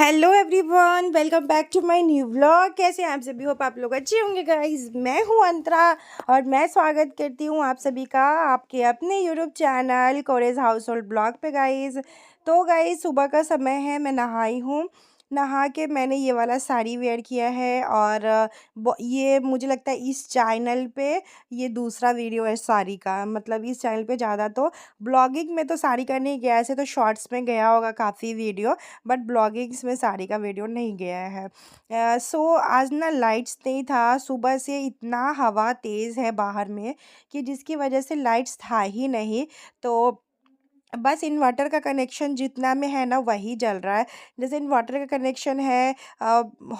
Hello everyone, welcome back to my new vlog. कैसे हैं आप सभी? होप आप लोग अच्छे होंगे गाइस। मैं हूं अंतरा और मैं स्वागत करती हूं आप सभी का आपके अपने यूट्यूब चैनल कोरेज हाउस होल्ड ब्लॉग पे गाइस। तो गाइस सुबह का समय है, मैं नहाई हूं। नहा के मैंने ये वाला साड़ी वेयर किया है और ये मुझे लगता है इस चैनल पे ये दूसरा वीडियो है साड़ी का। मतलब इस चैनल पे ज़्यादा तो ब्लॉगिंग में तो साड़ी का नहीं गया, ऐसे तो शॉर्ट्स में गया होगा काफ़ी वीडियो, बट ब्लॉगिंग्स में साड़ी का वीडियो नहीं गया है। सो आज ना लाइट्स नहीं था, सुबह से इतना हवा तेज़ है बाहर में कि जिसकी वजह से लाइट्स था ही नहीं। तो बस इन्वर्टर का कनेक्शन जितना में है ना वही जल रहा है। जैसे इन्वर्टर का कनेक्शन है,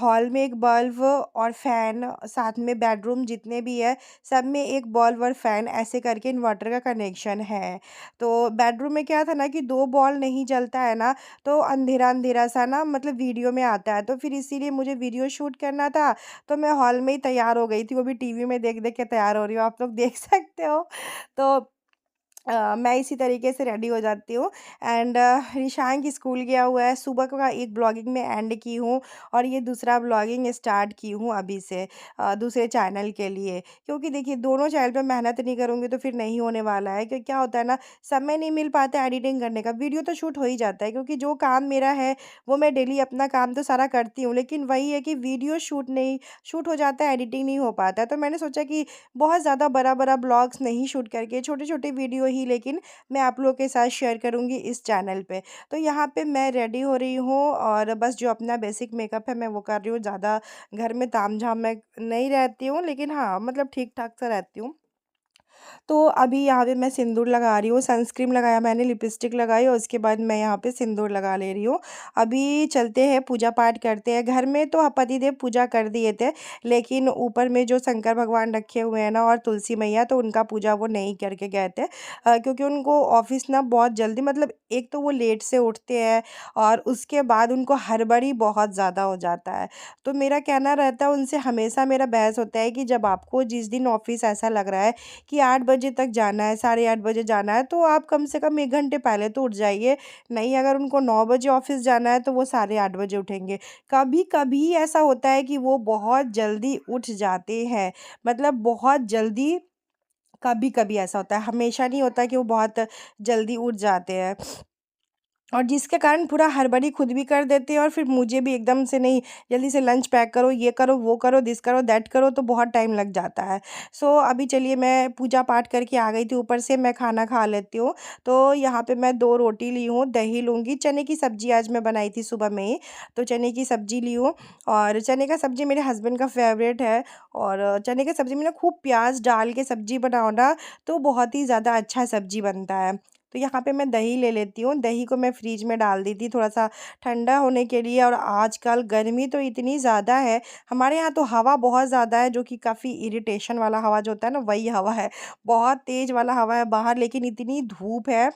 हॉल में एक बल्ब और फैन, साथ में बेडरूम जितने भी है सब में एक बल्ब और फैन, ऐसे करके इन्वर्टर का कनेक्शन है। तो बेडरूम में क्या था ना कि दो बॉल नहीं जलता है ना, तो अंधेरा अंधेरा सा ना मतलब वीडियो में आता है। तो फिर इसीलिए मुझे वीडियो शूट करना था, तो मैं हॉल में ही तैयार हो गई थी। वो भी टीवी में देख देख के तैयार हो रही हूँ, आप लोग देख सकते हो। तो मैं इसी तरीके से रेडी हो जाती हूँ। एंड ऋशांक स्कूल गया हुआ है। सुबह का एक ब्लॉगिंग में एंड की हूँ और ये दूसरा ब्लॉगिंग स्टार्ट की हूँ अभी से, दूसरे चैनल के लिए। क्योंकि देखिए दोनों चैनल पे मेहनत नहीं करूँगी तो फिर नहीं होने वाला है। क्योंकि क्या होता है ना, समय नहीं मिल पाता एडिटिंग करने का। वीडियो तो शूट हो ही जाता है क्योंकि जो काम मेरा है वो मैं डेली अपना काम तो सारा करती हूँ, लेकिन वही है कि वीडियो शूट हो जाता है, एडिटिंग नहीं हो पाता है। तो मैंने सोचा कि बहुत ज़्यादा बड़ा बड़ा ब्लॉग्स नहीं शूट करके छोटे छोटे वीडियो ही लेकिन मैं आप लोगों के साथ शेयर करूँगी इस चैनल पे। तो यहाँ पे मैं रेडी हो रही हूँ और बस जो अपना बेसिक मेकअप है मैं वो कर रही हूँ। ज़्यादा घर में तामझाम में नहीं रहती हूँ, लेकिन हाँ मतलब ठीक ठाक सा रहती हूँ। तो अभी यहाँ पे मैं सिंदूर लगा रही हूँ, सनस्क्रीन लगाया मैंने, लिपस्टिक लगाई और उसके बाद मैं यहाँ पे सिंदूर लगा ले रही हूँ। अभी चलते हैं पूजा पाठ करते हैं। घर में तो पतिदेव पूजा कर दिए थे, लेकिन ऊपर में जो शंकर भगवान रखे हुए हैं ना और तुलसी मैया, तो उनका पूजा वो नहीं करके गए थे। क्योंकि उनको ऑफिस ना बहुत जल्दी, मतलब एक तो वो लेट से उठते हैं और उसके बाद उनको हड़बड़ी बहुत ज़्यादा हो जाता है। तो मेरा कहना रहता है उनसे, हमेशा मेरा बहस होता है कि जब आपको जिस दिन ऑफिस ऐसा लग रहा है कि 8 बजे तक जाना है, साढ़े 8 बजे जाना है, तो आप कम से कम 1 घंटे पहले तो उठ जाइए। नहीं, अगर उनको 9 बजे ऑफ़िस जाना है तो वो साढ़े 8 बजे उठेंगे। कभी-कभी ऐसा होता है कि वो बहुत जल्दी उठ जाते हैं, मतलब बहुत जल्दी। कभी-कभी ऐसा होता है, हमेशा नहीं होता कि वो बहुत जल्दी उठ जाते हैं। और जिसके कारण पूरा हड़बड़ी खुद भी कर देते हैं और फिर मुझे भी एकदम से, नहीं जल्दी से लंच पैक करो, ये करो, वो करो, दिस करो, दैट करो, तो बहुत टाइम लग जाता है। सो अभी चलिए, मैं पूजा पाठ करके आ गई थी ऊपर से, मैं खाना खा लेती हूँ। तो यहाँ पे मैं 2 रोटी ली हूँ, दही लूँगी, चने की सब्ज़ी आज मैं बनाई थी सुबह में ही, तो चने की सब्ज़ी ली हूँ। और चने का सब्ज़ी मेरे हस्बैंड का फ़ेवरेट है। और चने की सब्ज़ी में ना खूब प्याज़ डाल के सब्ज़ी बनाओ ना, तो बहुत ही ज़्यादा अच्छा सब्ज़ी बनता है। तो यहाँ पे मैं दही ले लेती हूँ। दही को मैं फ्रिज में डाल दी थी थोड़ा-सा ठंडा होने के लिए। और आजकल गर्मी तो इतनी ज़्यादा है, हमारे यहाँ तो हवा बहुत ज़्यादा है, जो कि काफ़ी इरिटेशन वाला हवा जो होता है ना, वही हवा है। बहुत तेज़ वाला हवा है बाहर, लेकिन इतनी धूप है,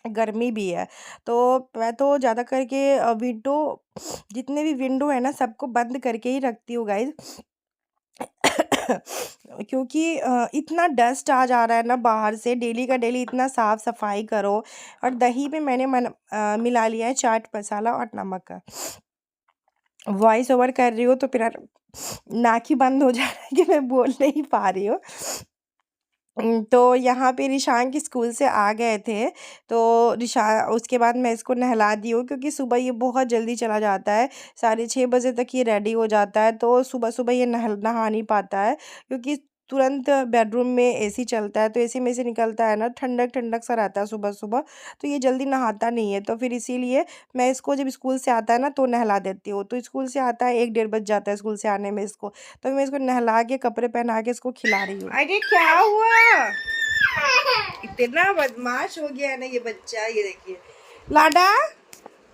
गर्मी भी है। तो मैं तो ज़्यादा करके विंडो, जितने भी विंडो है ना सबको बंद करके ही रखती हूँ गाइज़। क्योंकि इतना डस्ट आ जा रहा है ना बाहर से, डेली का डेली इतना साफ सफाई करो। और दही में मैंने मिला लिया है चाट मसाला और नमक। वॉइस ओवर कर रही हूँ तो फिर नाक ही बंद हो जा रहा है कि मैं बोल नहीं पा रही हूँ। तो यहाँ पे ऋशांक स्कूल से आ गए थे, तो ऋषा उसके बाद मैं इसको नहला दी हूँ, क्योंकि सुबह ये बहुत जल्दी चला जाता है, साढ़े 6 बजे तक ये रेडी हो जाता है। तो सुबह-सुबह ये नहा नहीं पाता है, क्योंकि तुरंत बेडरूम में एसी चलता है, तो एसी में से निकलता है ना, ठंडक-ठंडक सा रहता है सुबह-सुबह, तो ये जल्दी नहाता नहीं है। तो फिर इसीलिए मैं इसको जब स्कूल से आता है ना तो नहला देती हूँ। तो स्कूल से आता है 1 डेढ़ बज जाता है स्कूल से आने में इसको। तो मैं इसको नहला के, कपड़े पहना के इसको खिला रही हूँ। अरे क्या हुआ? इतना बदमाश हो गया है ना ये बच्चा। ये देखिए, लाडा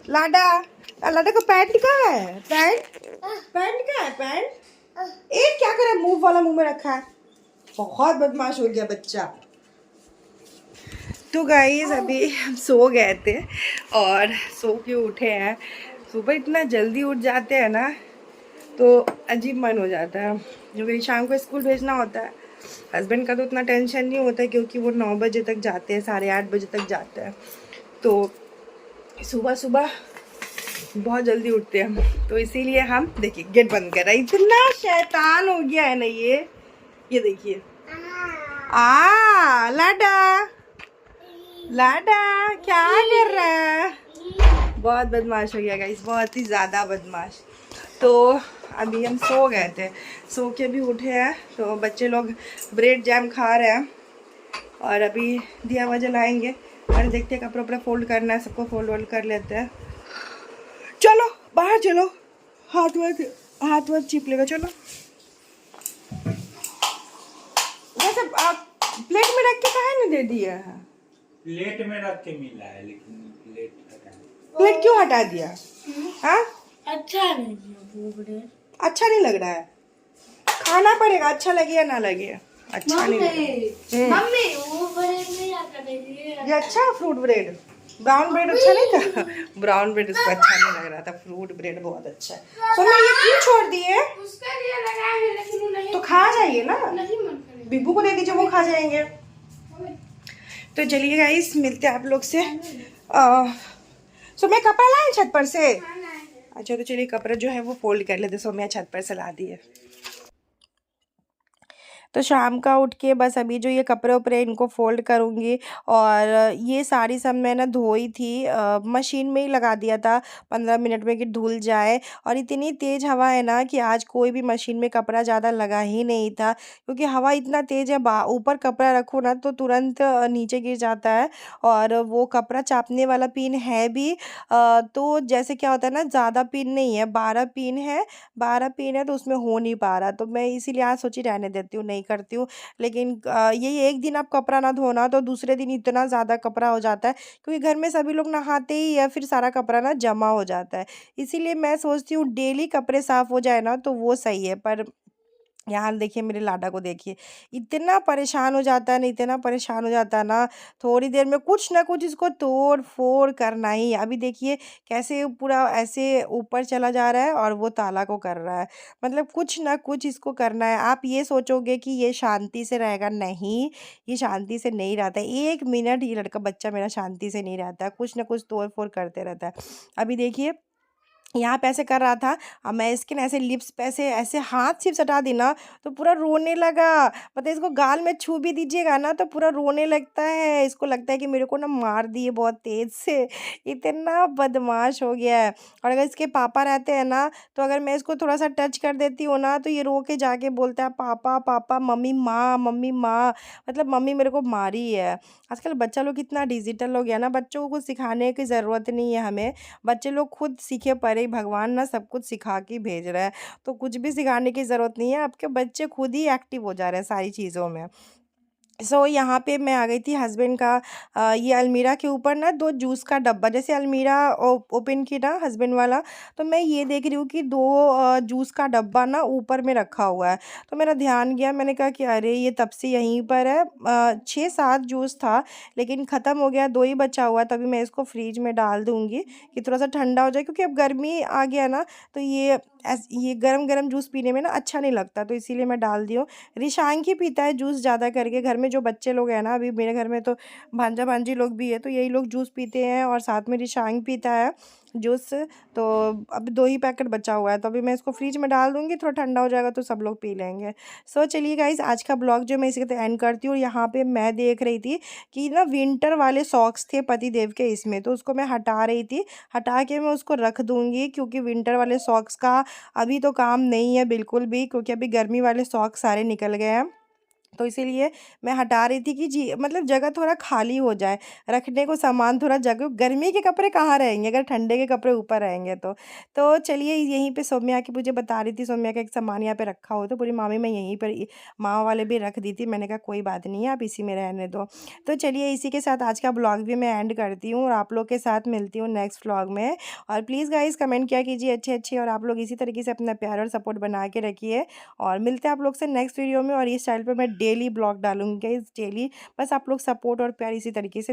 लाडा, लाडा का पैंट कहाँ है? पैंट कहाँ है? पैंट एक क्या करे, मुंह वाला मुंह में रखा है। बहुत बदमाश हो गया बच्चा। तो गाइस अभी हम सो गए थे और सो के उठे हैं। सुबह इतना जल्दी उठ जाते हैं ना, तो अजीब मन हो जाता है। क्योंकि शाम को स्कूल भेजना होता है। हस्बैंड का तो उतना टेंशन नहीं होता है, क्योंकि वो 9 बजे तक जाते हैं, साढ़े 8 बजे तक जाते हैं। तो सुबह सुबह बहुत जल्दी उठते हैं हम, तो इसीलिए हम देखिए गेट बंद कर रहे हैं। इतना शैतान हो गया है ना ये देखिए। लाडा लाडा क्या कर रहा है? बहुत बदमाश हो गया गाइस, बहुत ही ज़्यादा बदमाश। तो अभी हम सो गए थे, सो के भी उठे हैं, तो बच्चे लोग ब्रेड जैम खा रहे हैं और अभी दिया वजह जलाएंगे और देखते हैं कपड़े उपड़े फोल्ड करना है, सबको फोल्ड वोल्ड कर लेते हैं। चलो बाहर चलो, हाथ वाथ चिप लेगा। चलो वैसे आप प्लेट में रख के कहाँ नहीं दे दिया है? प्लेट में रख के मिला है, लेकिन प्लेट क्यों हटा दिया? हाँ अच्छा नहीं, अच्छा नहीं लग रहा है, खाना पड़ेगा, अच्छा लगे या ना लगे, अच्छा नहीं लगे। मम्मी वो ब्रेड नहीं आता है, ये अच्छा फ्रूट ब्रेड, ब्राउन ब्रेड अच्छा नहीं था। ब्राउन ब्रेड उसको अच्छा नहीं लग रहा था, फ्रूट ब्रेड बहुत अच्छा है। तो मैं ये क्यों छोड़ दिए? उसका लिए लगा है लेकिन वो नहीं, तो खा जाइए ना, नहीं मन करे। बिब्बू को दे दीजिए, वो खा जाएंगे। तो चलिए गाइस, मिलते हैं आप लोग से। सोम्या कपड़ा लाए छत पर से? अच्छा, तो चलिए कपड़ा जो है वो फोल्ड कर लेते, सोम्या छत पर से ला दिए। तो शाम का उठ के बस अभी जो ये कपड़े उपड़े इनको फ़ोल्ड करूँगी, और ये साड़ी सब मैं ना धोई थी, मशीन में ही लगा दिया था 15 मिनट में कि धुल जाए। और इतनी तेज़ हवा है ना कि आज कोई भी मशीन में कपड़ा ज़्यादा लगा ही नहीं था, क्योंकि हवा इतना तेज़ है, ऊपर कपड़ा रखो ना तो तुरंत नीचे गिर जाता है। और वो कपड़ा चापने वाला पिन है भी, तो जैसे क्या होता है ना, ज़्यादा पिन नहीं है, 12 पिन है, 12 पिन है, तो उसमें हो नहीं पा रहा। तो मैं इसीलिए आज सोची रहने देती हूँ, नहीं करती हूँ। लेकिन यही एक दिन आप कपड़ा ना धोना तो दूसरे दिन इतना ज़्यादा कपड़ा हो जाता है, क्योंकि घर में सभी लोग नहाते ही है, फिर सारा कपड़ा ना जमा हो जाता है। इसीलिए मैं सोचती हूँ डेली कपड़े साफ़ हो जाए ना तो वो सही है। पर यहाँ देखिए मेरे लाडा को देखिए, इतना परेशान हो जाता है ना, इतना परेशान हो जाता है ना, थोड़ी देर में कुछ ना कुछ इसको तोड़ फोड़ करना ही। अभी देखिए कैसे पूरा ऐसे ऊपर चला जा रहा है और वो ताला को कर रहा है, मतलब कुछ ना कुछ इसको करना है। आप ये सोचोगे कि ये शांति से रहेगा, नहीं, ये शांति से नहीं रहता है। 1 मिनट ये लड़का बच्चा मेरा शांति से नहीं रहता है, कुछ ना कुछ तोड़ फोड़ करते रहता है। अभी देखिए यहाँ पे ऐसे कर रहा था, अब मैं इसके ना ऐसे लिप्स पे ऐसे ऐसे हाथ सिर्फ सटा दी ना तो पूरा रोने लगा। मतलब इसको गाल में छू भी दीजिएगा ना तो पूरा रोने लगता है, इसको लगता है कि मेरे को ना मार दिए बहुत तेज़ से। इतना बदमाश हो गया है। और अगर इसके पापा रहते हैं ना, तो अगर मैं इसको थोड़ा सा टच कर देती हूँ ना तो ये रो के जाके बोलता है पापा पापा, मम्मी माँ, मम्मी माँ, मतलब मम्मी मेरे को मारी है। आजकल बच्चा लोग इतना डिजिटल हो गया ना, बच्चों को कुछ सिखाने की ज़रूरत नहीं है हमें, बच्चे लोग खुद सीखे पड़े। भगवान ना सब कुछ सिखा के भेज रहा है, तो कुछ भी सिखाने की ज़रूरत नहीं है, आपके बच्चे खुद ही एक्टिव हो जा रहे हैं सारी चीज़ों में। यहाँ पे मैं आ गई थी हस्बैंड का, ये अलमीरा के ऊपर ना 2 जूस का डब्बा, जैसे अलमीरा ओपन की ना हस्बैंड वाला, तो मैं ये देख रही हूँ कि 2 जूस का डब्बा ना ऊपर में रखा हुआ है। तो मेरा ध्यान गया, मैंने कहा कि अरे ये तब से यहीं पर है। 6-7 जूस था लेकिन ख़त्म हो गया, 2 ही बचा हुआ है। तभी मैं इसको फ्रिज में डाल दूँगी कि थोड़ा सा ठंडा हो जाए, क्योंकि अब गर्मी आ गया ना, तो ये गरम गरम जूस पीने में ना अच्छा नहीं लगता, तो इसीलिए मैं डाल दी हूँ। रिशांक ही पीता है जूस ज़्यादा करके, घर में जो बच्चे लोग हैं ना, अभी मेरे घर में तो भांजा भांजी लोग भी है, तो यही लोग जूस पीते हैं और साथ में रिशांक पीता है जूस। तो अब 2 ही पैकेट बचा हुआ है, तो अभी मैं इसको फ्रिज में डाल दूँगी, थोड़ा ठंडा हो जाएगा तो सब लोग पी लेंगे। चलिए गाइज़, आज का ब्लॉग जो मैं इसी के एंड करती हूँ। यहाँ पे मैं देख रही थी कि ना विंटर वाले सॉक्स थे पति देव के इसमें, तो उसको मैं हटा रही थी, हटा के मैं उसको रख दूँगी, क्योंकि विंटर वाले सॉक्स का अभी तो काम नहीं है बिल्कुल भी, क्योंकि अभी गर्मी वाले सॉक्स सारे निकल गए हैं। तो इसीलिए मैं हटा रही थी कि जी मतलब जगह थोड़ा खाली हो जाए, रखने को सामान थोड़ा जगह, गर्मी के कपड़े कहाँ रहेंगे अगर ठंडे के कपड़े ऊपर रहेंगे तो चलिए यहीं पे सौम्या की मुझे बता रही थी, सौम्या का एक सामान यहाँ पे रखा हो, तो पूरी मामी मैं यहीं पर माँ वाले भी रख दी थी। मैंने कहा कोई बात नहीं है, आप इसी में रहने दो। तो चलिए इसी के साथ आज का ब्लॉग भी मैं एंड करती हूँ और आप लोग के साथ मिलती हूँ नेक्स्ट ब्लॉग में। और प्लीज़ गाइज़ कमेंट किया कीजिए अच्छे अच्छे, और आप लोग इसी तरीके से अपना प्यार और सपोर्ट बना के रखिए। और मिलते हैं आप लोग से नेक्स्ट वीडियो में, और इस चैनल पर मैं डेली ब्लॉग डालूंगी गाइस, डेली। बस आप लोग सपोर्ट और प्यार इसी तरीके से